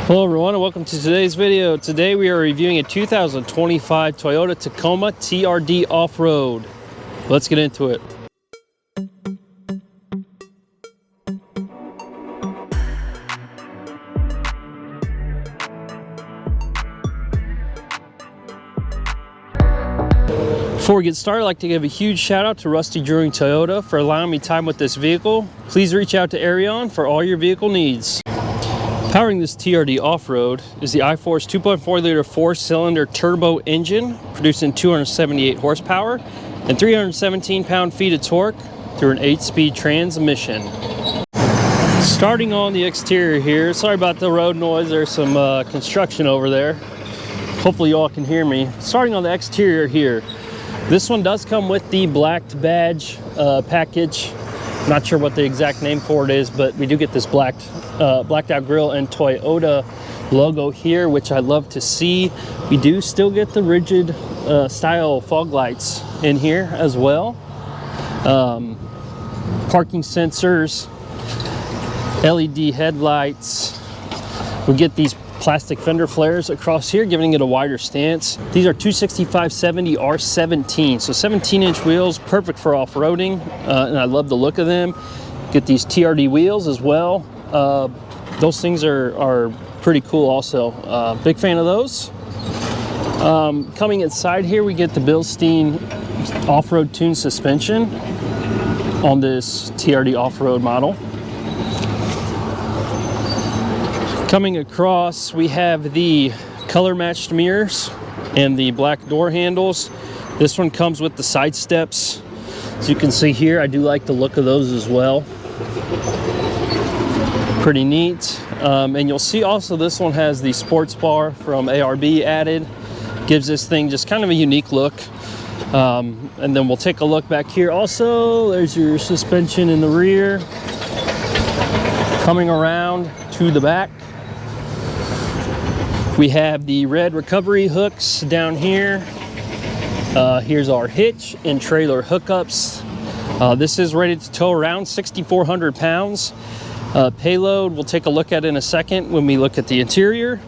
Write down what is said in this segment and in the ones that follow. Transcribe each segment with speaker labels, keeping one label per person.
Speaker 1: Hello everyone and welcome to today's video. Today we are reviewing a 2025 Toyota Tacoma TRD Off-Road. Let's get into it. Before we get started, I'd like to give a huge shout out to Rusty Brewing Toyota for allowing me time with this vehicle. Please reach out to Arion for all your vehicle needs. Powering this TRD Off-Road is the iForce 2.4 liter 4-cylinder turbo engine, producing 278 horsepower and 317 pound-feet of torque through an 8-speed transmission. Starting on the exterior here, sorry about the road noise, there's some construction over there. Hopefully you all can hear me. Starting on the exterior here, this one does come with the blacked badge package. Not sure what the exact name for it is, but we do get this blacked out grille and Toyota logo here, which I love to see. We do still get the rigid style fog lights in here as well. Parking sensors, LED headlights. We get these plastic fender flares across here, giving it a wider stance. These are 265/70 R17, so 17-inch wheels, perfect for off-roading, and I love the look of them. Get these TRD wheels as well. Those things are pretty cool also. Big fan of those. Coming inside here, we get the Bilstein off-road tune suspension on this TRD off-road model. Coming across, we have the color matched mirrors and the black door handles. This one comes with the side steps. As you can see here, I do like the look of those as well. Pretty neat. And you'll see also this one has the sports bar from ARB added. Gives this thing just kind of a unique look. And then we'll take a look back here. Also, there's your suspension in the rear. Coming around to the back, we have the red recovery hooks down here. Here's our hitch and trailer hookups. This is rated to tow around 6,400 pounds. Payload, we'll take a look at in a second when we look at the interior.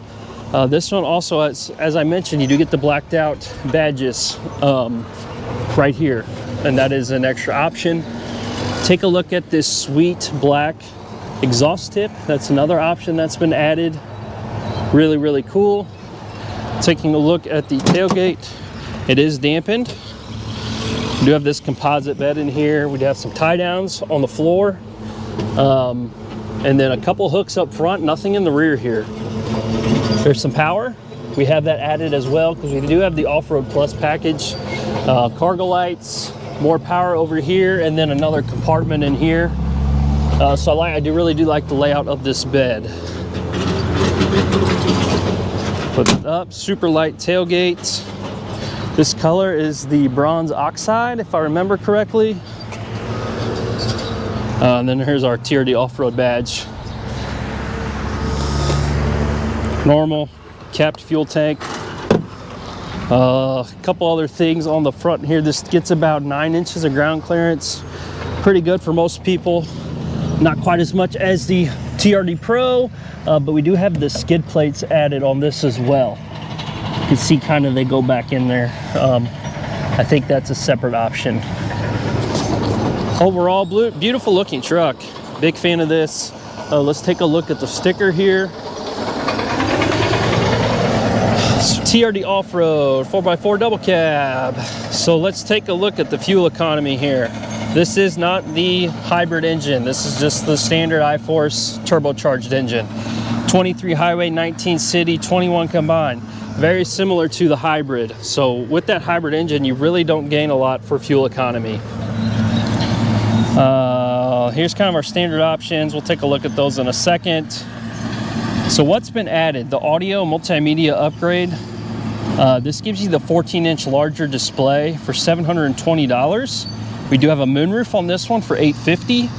Speaker 1: This one also, as I mentioned, you do get the blacked out badges right here, and that is an extra option. Take a look at this sweet black exhaust tip. That's another option that's been added. Really, really cool. Taking a look at the tailgate, it is dampened. We do have this composite bed in here. We do have some tie downs on the floor. And then a couple hooks up front, nothing in the rear here. There's some power. We have that added as well because we do have the Off-Road Plus package. Cargo lights, more power over here, and then another compartment in here. So I really do like the layout of this bed. Put it up, super light tailgate. This color is the bronze oxide, if I remember correctly. And then here's our TRD off-road badge. Normal capped fuel tank. A couple other things on the front here. This gets about 9 inches of ground clearance. Pretty good for most people. Not quite as much as the TRD Pro, but we do have the skid plates added on this as well. You can see kind of they go back in there. I think that's a separate option. Overall, beautiful looking truck. Big fan of this. Let's take a look at the sticker here. TRD Off-Road 4x4 double cab. So let's take a look at the fuel economy here. This is not the hybrid engine. This is just the standard iForce turbocharged engine. 23 highway, 19 city, 21 combined. Very similar to the hybrid. So with that hybrid engine, you really don't gain a lot for fuel economy. Here's kind of our standard options. We'll take a look at those in a second. So what's been added? The audio multimedia upgrade. This gives you the 14-inch larger display for $720. We do have a moonroof on this one for $850.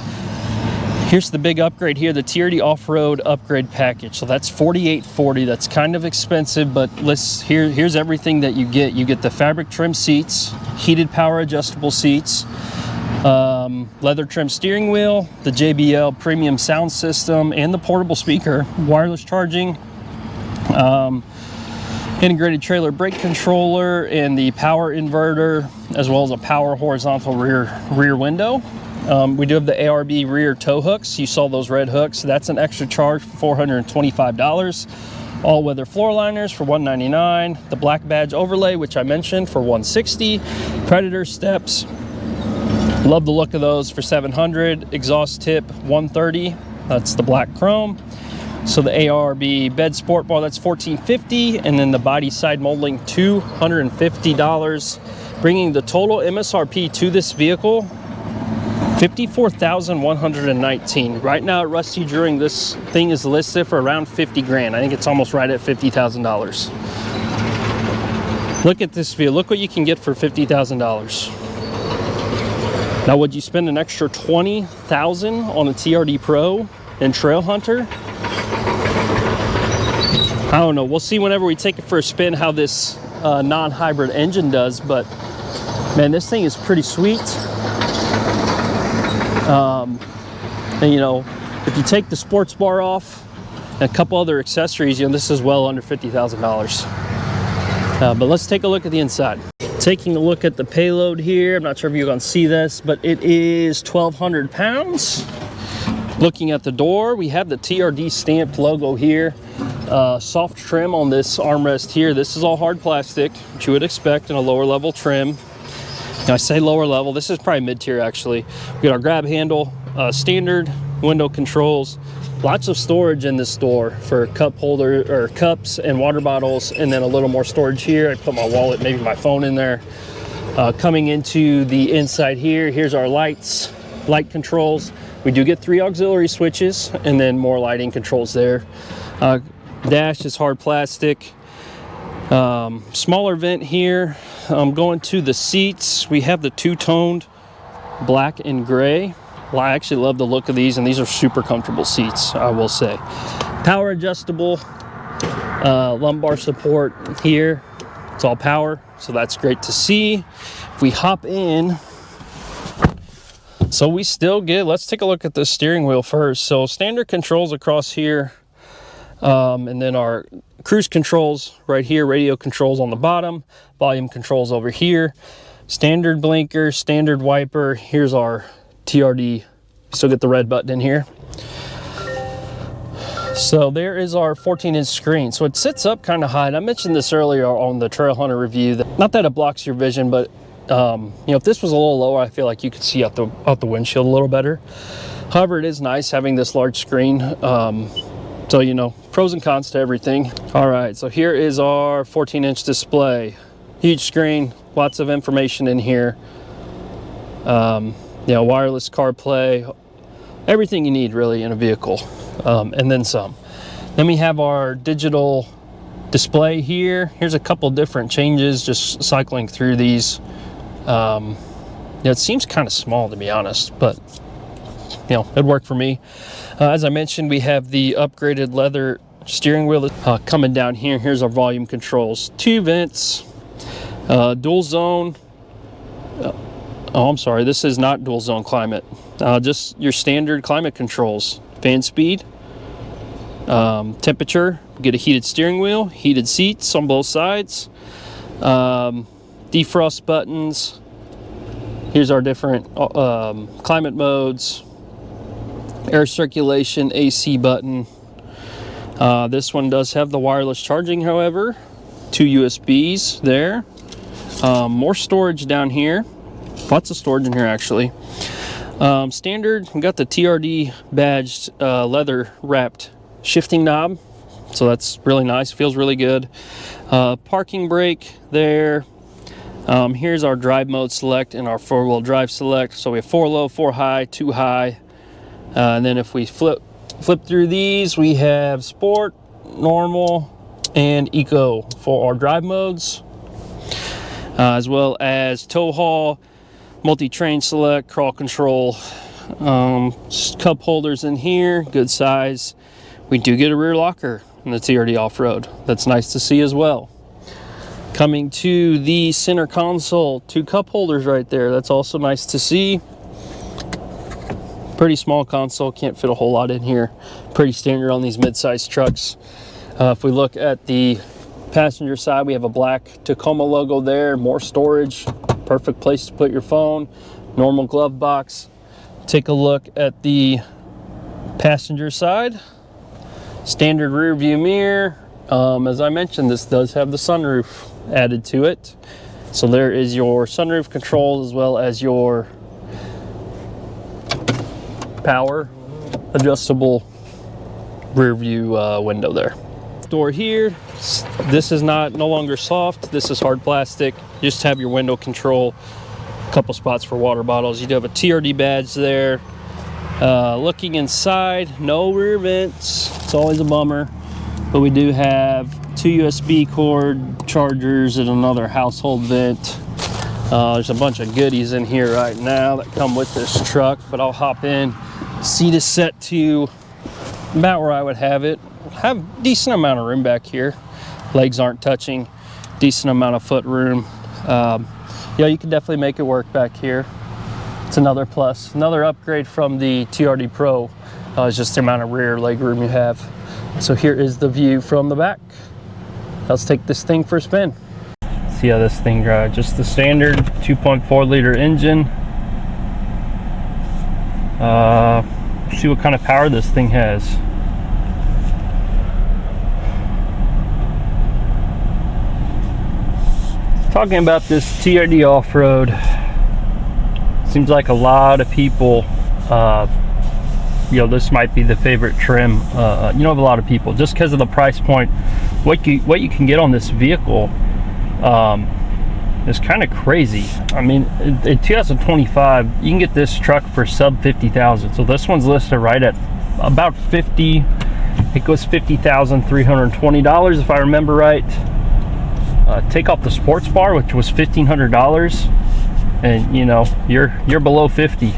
Speaker 1: Here's the big upgrade here, the TRD Off-Road upgrade package. So that's $4840. That's kind of expensive, but here's everything that you get. You get the fabric trim seats, heated power adjustable seats, leather trim steering wheel, the JBL premium sound system, and the portable speaker, wireless charging, Integrated trailer brake controller and the power inverter, as well as a power horizontal rear window. We do have the ARB rear tow hooks. You saw those red hooks. That's an extra charge for $425. All-weather floor liners for $199. The black badge overlay, which I mentioned, for $160. Predator steps. Love the look of those for $700. Exhaust tip $130. That's the black chrome. So the ARB bed sport bar, that's $1450, and then the body side molding $250, bringing the total MSRP to this vehicle $54,119. Right now at Rusty Drilling, this thing is listed for around 50 grand. I think it's almost right at $50,000. Look at this view. Look what you can get for $50,000. Now, would you spend an extra $20,000 on a TRD Pro and Trail Hunter? I don't know. We'll see whenever we take it for a spin how this non-hybrid engine does, but man, this thing is pretty sweet. And you know, if you take the sports bar off and a couple other accessories, you know, this is well under $50,000. But let's take a look at the inside. Taking a look at the payload here. I'm not sure if you're going to see this, but it is 1,200 pounds. Looking at the door, we have the TRD stamped logo here. Soft trim on this armrest here. This is all hard plastic, which you would expect in a lower level trim. Now, I say lower level, this is probably mid-tier actually. We got our grab handle, standard window controls, lots of storage in this door for cup holder or cups and water bottles, and then a little more storage here. I put my wallet, maybe my phone in there. Coming into the inside here, here's our lights, light controls. We do get 3 auxiliary switches and then more lighting controls there. Dash is hard plastic. Smaller vent here. Going to the seats, we have the two-toned black and gray. Well, I actually love the look of these, and these are super comfortable seats, I will say. Power adjustable, lumbar support here. It's all power, so that's great to see. If we hop in, so we still get, let's take a look at the steering wheel first. So standard controls across here, and then our cruise controls right here, radio controls on the bottom, volume controls over here, standard blinker, standard wiper. Here's our TRD. Still get the red button in here. So there is our 14-inch screen. So it sits up kind of high. And I mentioned this earlier on the Trail Hunter review. Not that it blocks your vision, but you know, if this was a little lower, I feel like you could see out the windshield a little better. However, it is nice having this large screen. So, you know, pros and cons to everything. All right, so here is our 14-inch display. Huge screen, lots of information in here. You know, wireless CarPlay, everything you need really in a vehicle, and then some. Then we have our digital display here. Here's a couple different changes, just cycling through these. Yeah, it seems kind of small, to be honest, but you know, it'd work for me. As I mentioned, we have the upgraded leather steering wheel coming down here. Here's our volume controls. 2 vents, dual zone. Oh, I'm sorry, this is not dual zone climate. Just your standard climate controls. Fan speed, temperature. We get a heated steering wheel, heated seats on both sides, defrost buttons. Here's our different climate modes, air circulation, AC button. This one does have the wireless charging, however. 2 USBs there. More storage down here. Lots of storage in here, actually. Standard, we got the TRD badged leather wrapped shifting knob. So that's really nice. Feels really good. Parking brake there. Here's our drive mode select and our 4-wheel drive select. So we have 4 low, 4 high, 2 high. And then if we flip through these, we have sport, normal, and eco for our drive modes, as well as tow haul, multi-train select, crawl control, cup holders in here, good size. We do get a rear locker in the TRD Off-Road. That's nice to see as well. Coming to the center console, 2 cup holders right there. That's also nice to see. Pretty small console, can't fit a whole lot in here. Pretty standard on these mid-sized trucks. If we look at the passenger side, we have a black Tacoma logo there, more storage, perfect place to put your phone, normal glove box. Take a look at the passenger side, standard rear view mirror. As I mentioned, this does have the sunroof added to it. So there is your sunroof controls as well as your power adjustable rear view window there. Door here, this is no longer soft, this is hard plastic. You just have your window control, a couple spots for water bottles. You do have a TRD badge there. Looking inside, no rear vents, it's always a bummer, but we do have 2 USB cord chargers and another household vent. There's a bunch of goodies in here right now that come with this truck, but I'll hop in. Seat is set to about where I would have it. Have decent amount of room back here. Legs aren't touching, decent amount of foot room. Yeah, you can definitely make it work back here. It's another plus, another upgrade from the TRD Pro is just the amount of rear leg room you have. So here is the view from the back. Let's take this thing for a spin. See how this thing drives. Just the standard 2.4 liter engine. See what kind of power this thing has. Talking about this TRD Off-Road, seems like a lot of people, this might be the favorite trim, a lot of people, just because of the price point. What you can get on this vehicle is kind of crazy. I mean, in 2025, you can get this truck for sub 50,000. So this one's listed right at about 50. It goes $50,320 if I remember right. Take off the sports bar, which was $1,500, and you're below 50.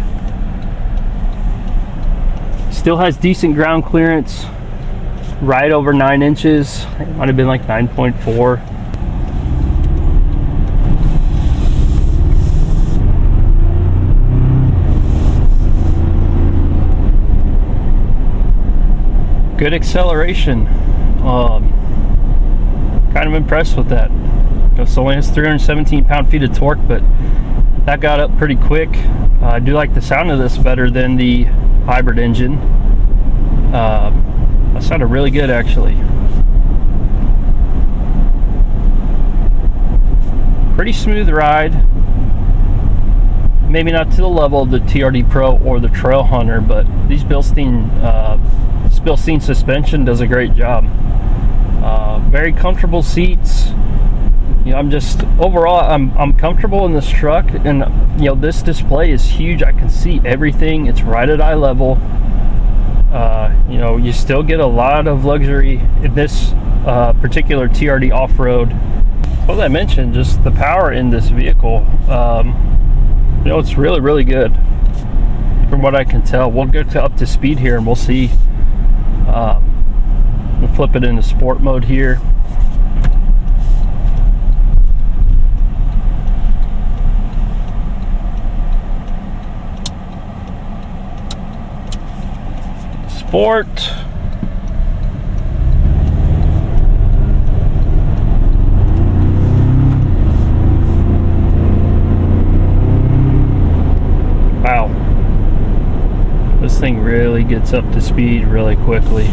Speaker 1: Still has decent ground clearance, right over 9 inches. It might have been like 9.4. Good acceleration. Kind of impressed with that. It only has 317 pound-feet of torque, but that got up pretty quick. I do like the sound of this better than the hybrid engine. That sounded really good, actually. Pretty smooth ride. Maybe not to the level of the TRD Pro or the Trail Hunter, but these Bilstein suspension does a great job. Very comfortable seats. Overall, I'm comfortable in this truck, and this display is huge. I can see everything. It's right at eye level. You still get a lot of luxury in this particular TRD Off-Road. Well, I mentioned just the power in this vehicle. It's really, really good from what I can tell. We'll get up to speed here and we'll see. We'll flip it into sport mode here. Sport. Wow. This thing really gets up to speed really quickly.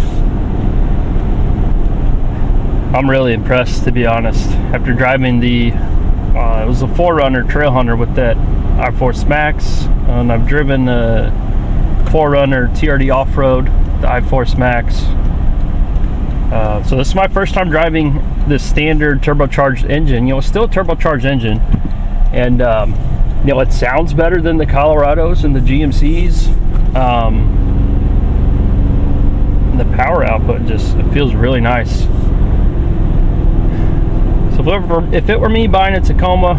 Speaker 1: I'm really impressed, to be honest. After driving the, it was a 4Runner Trail Hunter with that iForce Max, and I've driven a 4Runner TRD Off-Road, the iForce Max. So this is my first time driving this standard turbocharged engine. It's still a turbocharged engine, and it sounds better than the Colorados and the GMCs. And the power output it feels really nice. So if it were me buying a Tacoma,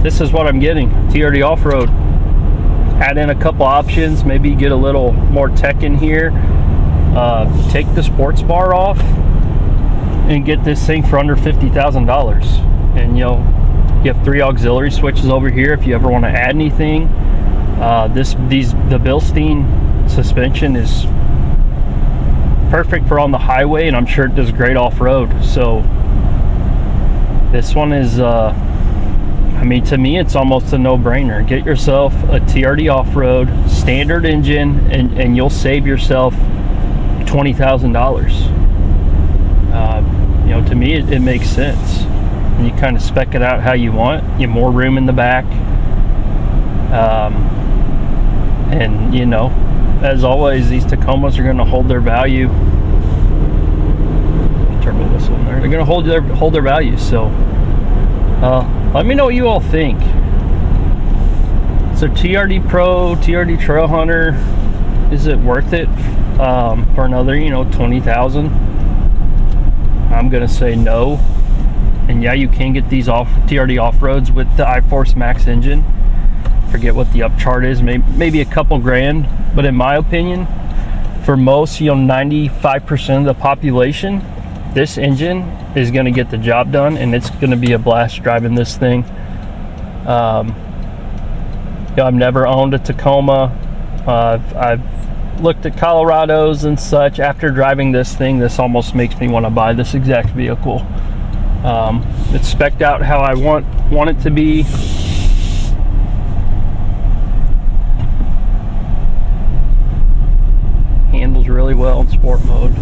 Speaker 1: this is what I'm getting. TRD Off-Road. Add in a couple options, maybe get a little more tech in here. Take the sports bar off and get this thing for under $50,000. And you have 3 auxiliary switches over here if you ever want to add anything. The Bilstein suspension is perfect for on the highway, and I'm sure it does great off-road. So this one is, I mean, to me, it's almost a no-brainer. Get yourself a TRD Off-Road standard engine, and you'll save yourself $20,000. You know, to me, it makes sense. And you kind of spec it out how you want. You have more room in the back. And, you know, as always, these Tacomas are going to hold their value. Turbo whistle in there. They're going to hold their value. So, let me know what you all think. So TRD Pro, TRD Trail Hunter, is it worth it for another, you know, 20,000? I'm gonna say no. And yeah, you can get these TRD off-roads with the iForce Max engine. Forget what the up chart is, maybe a couple grand. But in my opinion, for most, you know, 95% of the population, this engine is going to get the job done, and it's going to be a blast driving this thing. You know, I've never owned a Tacoma. I've looked at Colorados and such. After driving this thing, this almost makes me want to buy this exact vehicle. It's spec'd out how I want it to be. Handles really well in sport mode.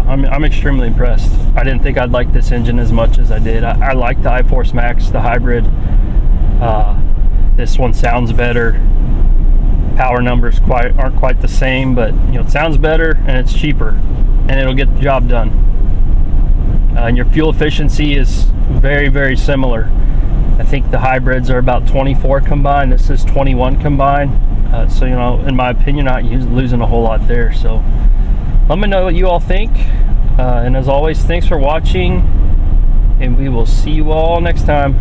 Speaker 1: I'm extremely impressed. I didn't think I'd like this engine as much as I did. I like the iForce Max, the hybrid. This one sounds better. Power numbers aren't quite the same, but you know, it sounds better and it's cheaper, and it'll get the job done. And your fuel efficiency is very, very similar. I think the hybrids are about 24 combined. This is 21 combined. So, you know, in my opinion, not losing a whole lot there. So let me know what you all think. And as always, thanks for watching, and we will see you all next time.